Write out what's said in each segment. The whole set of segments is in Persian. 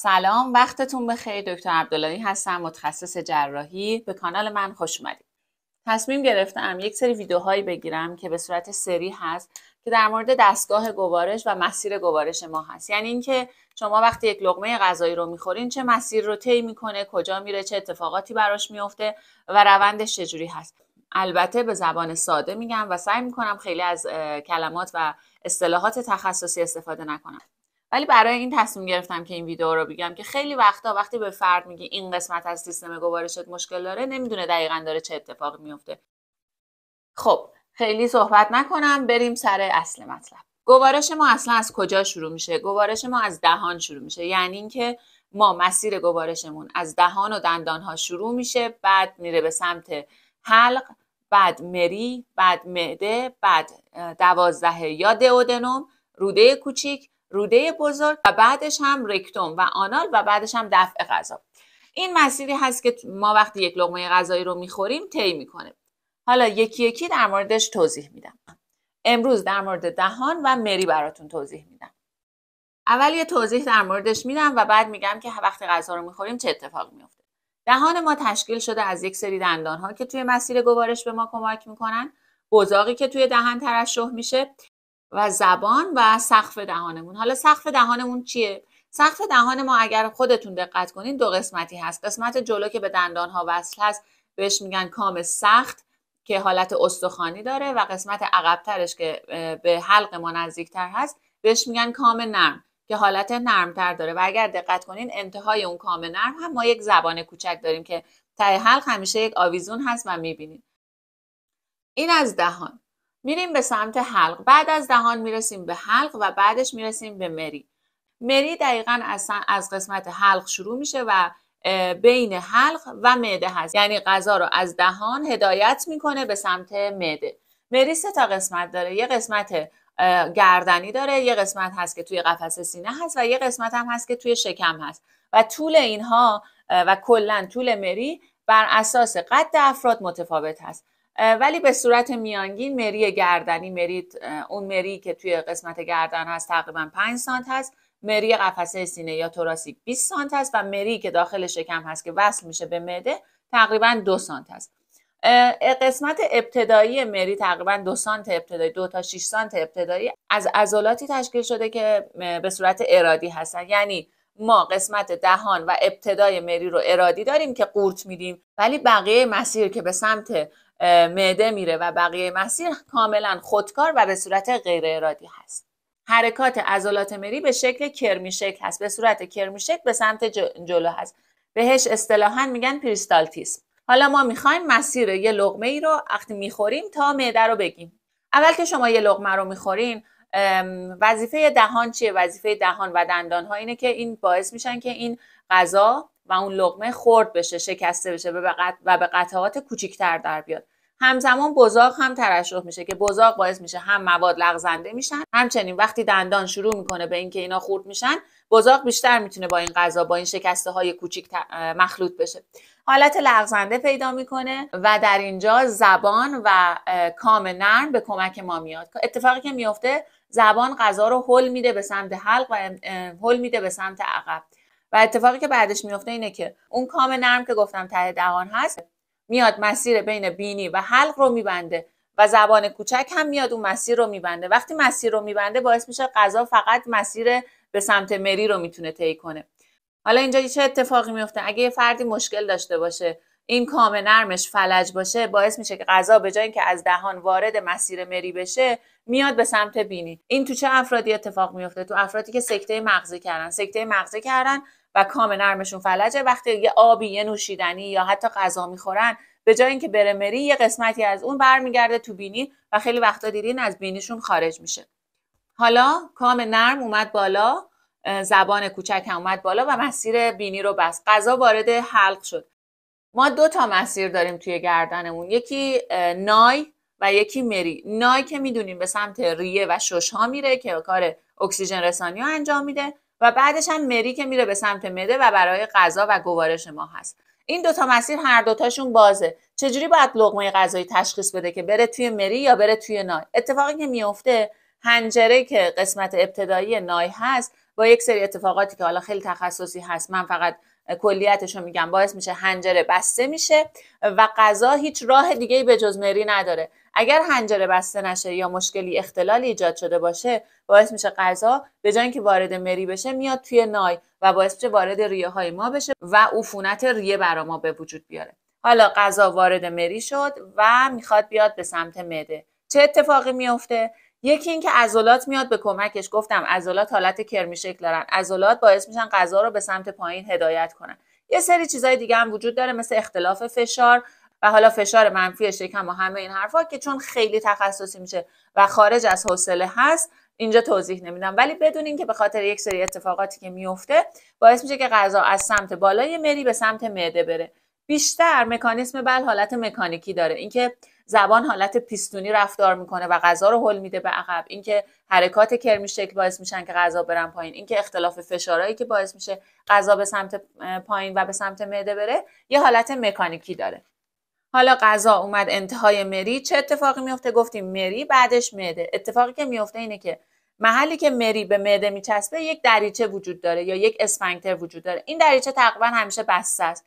سلام، وقتتون بخیر. دکتر عبداللهی هستم، متخصص جراحی. به کانال من خوش اومدید. تصمیم گرفتم یک سری ویدیوهایی بگیرم که به صورت سری هست که در مورد دستگاه گوارش و مسیر گوارش ما هست. یعنی اینکه شما وقتی یک لقمه غذایی رو میخورین چه مسیر رو طی میکنه، کجا میره، چه اتفاقاتی براش میفته و روندش چجوری هست. البته به زبان ساده میگم و سعی میکنم خیلی از کلمات و اصطلاحات تخصصی استفاده نکنم. ولی برای این تصمیم گرفتم که این ویدیو رو بگم که خیلی وقتا وقتی به فرد میگی این قسمت از سیستم گوارشت مشکل داره، نمیدونه دقیقاً داره چه اتفاقی میفته. خب خیلی صحبت نکنم، بریم سر اصل مطلب. گوارش ما اصلا از کجا شروع میشه؟ گوارش ما از دهان شروع میشه. یعنی اینکه ما مسیر گوارشمون از دهان و دندانها شروع میشه، بعد میره به سمت حلق، بعد مری، بعد معده، بعد 12 یا دئودنوم، روده کوچیک، روده بزرگ و بعدش هم رکتوم و آنال و بعدش هم دفع غذا. این مسیری هست که ما وقتی یک لقمه غذایی رو میخوریم طی میکنه. حالا یکی یکی در موردش توضیح میدم. امروز در مورد دهان و مری براتون توضیح میدم. اول یه توضیح در موردش میدم و بعد میگم که وقتی غذا رو میخوریم چه اتفاقی میفته. دهان ما تشکیل شده از یک سری دندان ها که توی مسیر گوارش به ما کمک میکنن، بزاقی که توی دهن ترشح میشه و زبان و سقف دهانمون. حالا سقف دهانمون چیه؟ سقف دهان ما اگر خودتون دقت کنین دو قسمتی هست. قسمت جلو که به دندان ها وصل هست بهش میگن کام سخت که حالت استخوانی داره و قسمت عقب‌ترش که به حلق ما نزدیکتر هست بهش میگن کام نرم که حالت نرمتر داره و اگر دقت کنین انتهای اون کام نرم هم ما یک زبان کوچک داریم که ته حلق همیشه یک آویزون هست و میبینید. این از دهان. میریم به سمت حلق. بعد از دهان میرسیم به حلق و بعدش میرسیم به مری. مری دقیقاً از قسمت حلق شروع میشه و بین حلق و معده هست. یعنی غذا رو از دهان هدایت میکنه به سمت معده. مری 3 تا قسمت داره. یه قسمت گردنی داره، یه قسمت هست که توی قفس سینه هست و یه قسمت هم هست که توی شکم هست. و طول اینها و کلاً طول مری بر اساس قد افراد متفاوت هست. ولی به صورت میانگین مری گردنی، اون مری که توی قسمت گردن هست تقریبا 5 سانت هست، مری قفسه سینه یا توراسیک 20 سانت هست و مری که داخل شکم هست که وصل میشه به معده تقریبا 2 سانت هست. قسمت ابتدایی مری تقریبا 2 سانت ابتدایی، 2 تا 6 سانت ابتدایی از عضلاتی تشکیل شده که به صورت ارادی هستن. یعنی ما قسمت دهان و ابتدای مری رو ارادی داریم که قورت میدیم، ولی بقیه مسیر که به سمت معده میره و بقیه مسیر کاملا خودکار و به صورت غیر ارادی هست. حرکات عضلات مری به شکل کرمی شکل هست، به صورت کرمی شکل به سمت جلو هست. بهش اصطلاحاً میگن پریستالتیسم. حالا ما میخوایم مسیر یه لقمه ای رو وقتی میخوریم تا معده رو بگیم. اول که شما یه لقمه رو میخورین وظیفه دهان چیه؟ وظیفه دهان و دندان ها اینه که این باعث میشن که این غذا و اون لقمه خرد بشه، شکسته بشه و به قطعات کوچیک‌تر در بیاد. همزمان بزاق هم ترشح میشه که بزاق باعث میشه هم مواد لغزنده میشن، همچنین وقتی دندان شروع میکنه به اینکه اینا خورد میشن بزاق بیشتر میتونه با این غذا، با این شکسته های کوچیک مخلوط بشه، حالت لغزنده پیدا میکنه و در اینجا زبان و کام نرم به کمک ما میاد. اتفاقی که میفته زبان غذا رو هل میده به سمت حلق و هل میده به سمت عقب و اتفاقی که بعدش میفته اینه که اون کام نرم که گفتم ته دهان هست میاد مسیر بین بینی و حلق رو میبنده و زبان کوچک هم میاد اون مسیر رو میبنده. وقتی مسیر رو میبنده باعث میشه غذا فقط مسیر به سمت مری رو میتونه طی کنه. حالا اینجا چه اتفاقی میفته؟ اگه یه فردی مشکل داشته باشه، این کام نرمش فلج باشه، باعث میشه که غذا به جای اینکه از دهان وارد مسیر مری بشه میاد به سمت بینی. این تو چه افرادی اتفاق میفته؟ تو افرادی که سکته مغزی کردن و کام نرمشون فلجه. وقتی یه آبی، یه نوشیدنی یا حتی غذا میخورن، به جای اینکه بره مری یه قسمتی از اون برمیگرده تو بینی و خیلی وقتا دیدین از بینیشون خارج میشه. حالا کام نرم اومد بالا، زبان کوچک هم اومد بالا و مسیر بینی رو بست. غذا وارد حلق شد. ما 2 تا مسیر داریم توی گردنمون، یکی نای و یکی مری. نای که میدونیم به سمت ریه و شش ها میره که کار اکسیژن رسانی رو انجام میده و بعدش هم مری که میره به سمت معده و برای غذا و گوارش ما هست. این 2 تا مسیر هر دوتاشون بازه. چجوری باید لقمه غذایی تشخیص بده که بره توی مری یا بره توی نای؟ اتفاقی که میفته حنجره که قسمت ابتدایی نای هست با یک سری اتفاقاتی که حالا خیلی تخصصی هست، من فقط کلیتش رو میگم، باعث میشه حنجره بسته میشه و غذا هیچ راه دیگه‌ای به جز مری نداره. اگر حنجره بسته نشه یا مشکلی اختلالی ایجاد شده باشه، باعث میشه غذا به جای اینکه وارد مری بشه میاد توی نای و باعث میشه وارد ریه های ما بشه و عفونت ریه برا ما به وجود بیاره. حالا غذا وارد مری شد و میخواد بیاد به سمت معده. چه اتفاقی میفته؟ یکی این که عضلات میاد به کمکش. گفتم عضلات حالت کرمی شکل دارن. عضلات باعث میشن غذا رو به سمت پایین هدایت کنن. یه سری چیزای دیگه هم وجود داره مثل اختلاف فشار و حالا فشار منفی شکم و همه این حرفا که چون خیلی تخصصی میشه و خارج از حوصله هست اینجا توضیح نمیدم، ولی بدونین که به خاطر یک سری اتفاقاتی که میفته باعث میشه که غذا از سمت بالای مری به سمت معده بره. بیشتر مکانیسم بل حالت مکانیکی داره، اینکه زبان حالت پیستونی رفتار میکنه و غذا رو هل میده به عقب، اینکه حرکات کرمی شکل باعث میشن که غذا برن پایین، اینکه اختلاف فشارهایی که باعث میشه غذا به سمت پایین و به سمت معده بره یه حالت مکانیکی داره. حالا غذا اومد انتهای مری، چه اتفاقی میفته؟ گفتیم مری بعدش معده. اتفاقی که میفته اینه که محلی که مری به معده میچسبه یک دریچه وجود داره یا یک اسفنکتر وجود داره. این دریچه تقریبا همیشه بسته است.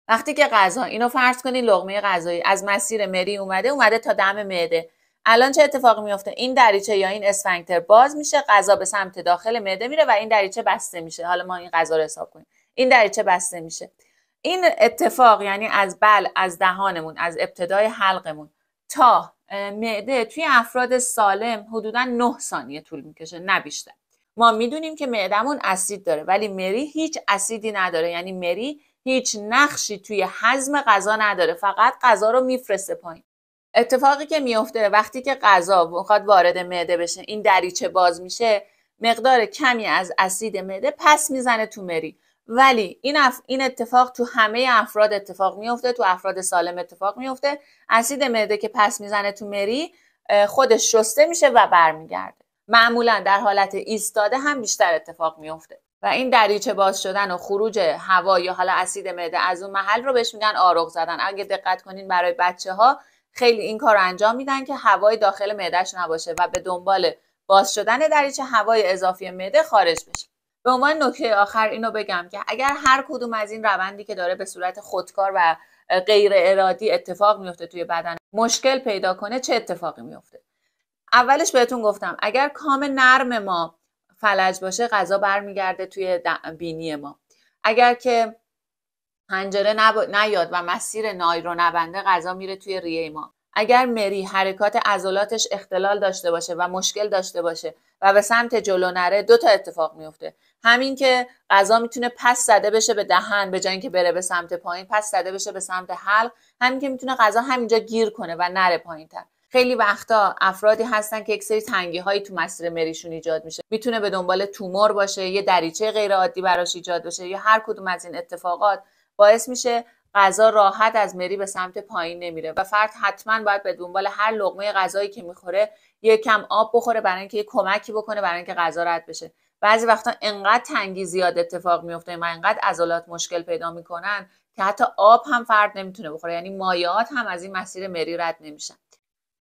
وقتی که غذا، اینو فرض کنین لقمه غذایی از مسیر مری اومده تا دم معده، الان چه اتفاقی میفته؟ این دریچه یا این اسفنکتر باز میشه، غذا به سمت داخل معده میره و این دریچه بسته میشه. حالا ما این غذا رو حساب کنیم، این دریچه بسته میشه. این اتفاق یعنی از دهانمون، از ابتدای حلقمون تا معده توی افراد سالم حدوداً 9 ثانیه طول میکشه، نه بیشتر. ما میدونیم که معدمون اسید داره ولی مری هیچ اسیدی نداره، یعنی مری هیچ نقشی توی هضم غذا نداره، فقط غذا رو میفرسته پایین. اتفاقی که میفته وقتی که غذا میخواد وارد معده بشه، این دریچه باز میشه، مقدار کمی از اسید معده پس میزنه تو مری. ولی این اتفاق تو همه افراد اتفاق میفته، تو افراد سالم اتفاق میفته. اسید معده که پس میزنه تو مری خودش شسته میشه و برمیگرده. معمولا در حالت ایستاده هم بیشتر اتفاق میفته و این دریچه باز شدن و خروج هوا یا حالا اسید معده از اون محل رو بهش میگن آرق زدن. اگه دقت کنین برای بچه‌ها خیلی این کار رو انجام میدن که هوای داخل معدهش نباشه و به دنبال باز شدن دریچه هوای اضافی معده خارج بشه. به عنوان نکته آخر اینو بگم که اگر هر کدوم از این روندی که داره به صورت خودکار و غیر ارادی اتفاق میفته توی بدن مشکل پیدا کنه، چه اتفاقی میفته؟ اولش بهتون گفتم اگر کام نرم ما فلج باشه غذا برمیگرده توی بینی ما. اگر که حنجره نیاد و مسیر نای رو نبنده غذا میره توی ریه ما. اگر مری حرکات عضلاتش اختلال داشته باشه و مشکل داشته باشه و به سمت جلو نره، 2 تا اتفاق میفته. همین که غذا میتونه پس زده بشه به دهن به جای اینکه بره به سمت پایین، پس زده بشه به سمت حلق. همین که میتونه غذا همینجا گیر کنه و نره پایین‌تر. خیلی وقتا افرادی هستن که یک سری تنگی هایی تو مسیر مریشون ایجاد میشه، میتونه به دنبال تومور باشه، یه دریچه غیر عادی براش ایجاد بشه، یا هر کدوم از این اتفاقات باعث میشه غذا راحت از مری به سمت پایین نمیره و فرد حتما باید به دنبال هر لقمه غذایی که میخوره یه کم آب بخوره برای اینکه یه کمکی بکنه برای اینکه غذا رد بشه. بعضی وقتا انقدر تنگی زیاد اتفاق میفته و انقدر عضلات مشکل پیدا میکنن که حتی آب هم فرد نمیتونه بخوره، یعنی مایعات هم از این مسیر مری رد نمیشن.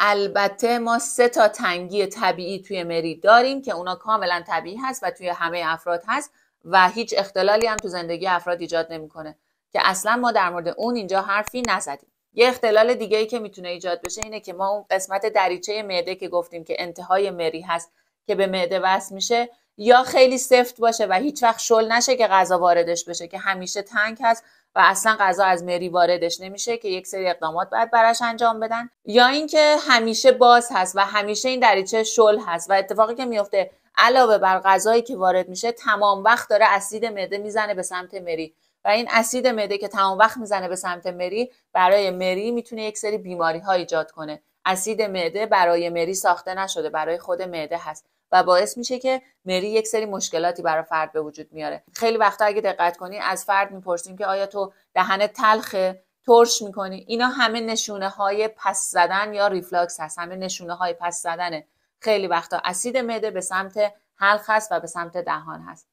البته ما 3 تا تنگی طبیعی توی مری داریم که اونا کاملا طبیعی هست و توی همه افراد هست و هیچ اختلالی هم تو زندگی افراد ایجاد نمیکنه که اصلا ما در مورد اون اینجا حرفی نزدیم. یه اختلال دیگه ای که میتونه ایجاد بشه اینه که ما اون قسمت دریچه معده که گفتیم که انتهای مری هست که به معده وصل میشه یا خیلی سفت باشه و هیچ وقت شل نشه که غذا واردش بشه، که همیشه تنگ هست و اصلا غذا از مری واردش نمیشه که یک سری اقدامات باید براش انجام بدن، یا اینکه همیشه باز هست و همیشه این دریچه شل هست و اتفاقی که میفته علاوه بر غذایی که وارد میشه تمام وقت داره اسید معده میزنه به سمت مری و این اسید معده که تمام وقت میزنه به سمت مری برای مری میتونه یک سری بیماری ها ایجاد کنه. اسید معده برای مری ساخته نشده، برای خود معده هست و باعث میشه که مری یک سری مشکلاتی برای فرد به وجود میاره. خیلی وقتا اگه دقت کنی از فرد میپرسیم که آیا تو دهنت تلخه، ترش میکنی؟ اینا همه نشونه های پس زدن یا ریفلاکس هست، همه نشونه های پس زدنه. خیلی وقتا اسید معده به سمت حلق هست و به سمت دهان هست.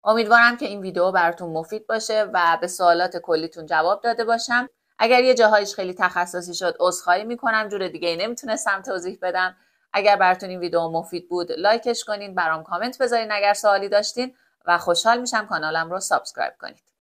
امیدوارم که این ویدیو براتون مفید باشه و به سوالات کلیتون جواب داده باشم. اگر یه جاهایش خیلی تخصصی شد عذرخواهی میکنم، جور دیگه ای نمیتونستم توضیح بدم. اگر براتون این ویدیو مفید بود لایکش کنین، برام کامنت بذارین اگر سوالی داشتین و خوشحال میشم کانالم رو سابسکرایب کنید.